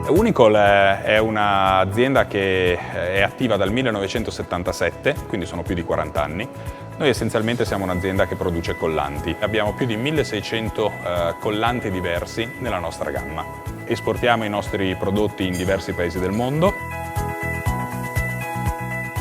Unicol è un'azienda che è attiva dal 1977, quindi sono più di 40 anni. Noi essenzialmente siamo un'azienda che produce collanti. Abbiamo più di 1600 collanti diversi nella nostra gamma. Esportiamo i nostri prodotti in diversi paesi del mondo.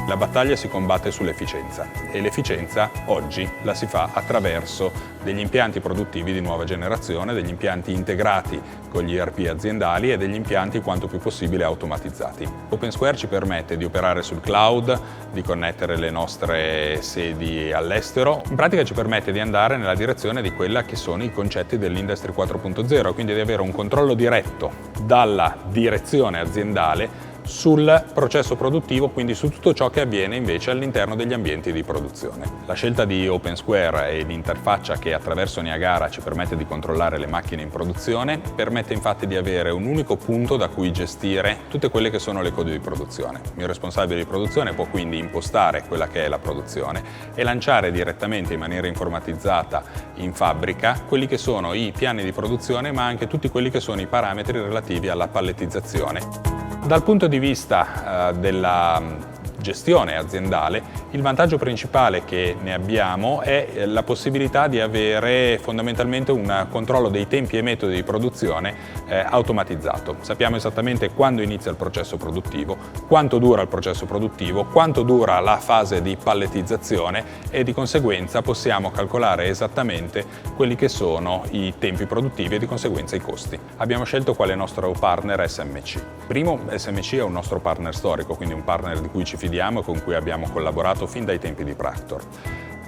La battaglia si combatte sull'efficienza e l'efficienza oggi la si fa attraverso degli impianti produttivi di nuova generazione, degli impianti integrati con gli ERP aziendali e degli impianti quanto più possibile automatizzati. OpenSquare ci permette di operare sul cloud, di connettere le nostre sedi all'estero. In pratica ci permette di andare nella direzione di quella che sono i concetti dell'Industry 4.0, quindi di avere un controllo diretto dalla direzione aziendale sul processo produttivo, quindi su tutto ciò che avviene invece all'interno degli ambienti di produzione. La scelta di OpenSquare e l'interfaccia che attraverso Niagara ci permette di controllare le macchine in produzione permette infatti di avere un unico punto da cui gestire tutte quelle che sono le code di produzione. Il responsabile di produzione può quindi impostare quella che è la produzione e lanciare direttamente in maniera informatizzata in fabbrica quelli che sono i piani di produzione, ma anche tutti quelli che sono i parametri relativi alla pallettizzazione. Dal punto di vista della gestione aziendale, il vantaggio principale che ne abbiamo è la possibilità di avere fondamentalmente un controllo dei tempi e metodi di produzione automatizzato. Sappiamo esattamente quando inizia il processo produttivo, quanto dura il processo produttivo, quanto dura la fase di pallettizzazione e di conseguenza possiamo calcolare esattamente quelli che sono i tempi produttivi e di conseguenza i costi. Abbiamo scelto quale nostro partner SMC. Primo, SMC è un nostro partner storico, quindi un partner di cui ci fidiamo e con cui abbiamo collaborato fin dai tempi di Practor.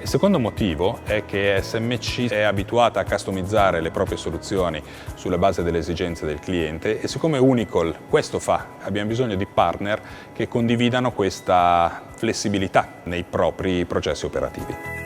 Il secondo motivo è che SMC è abituata a customizzare le proprie soluzioni sulla base delle esigenze del cliente e siccome Unicol questo fa, abbiamo bisogno di partner che condividano questa flessibilità nei propri processi operativi.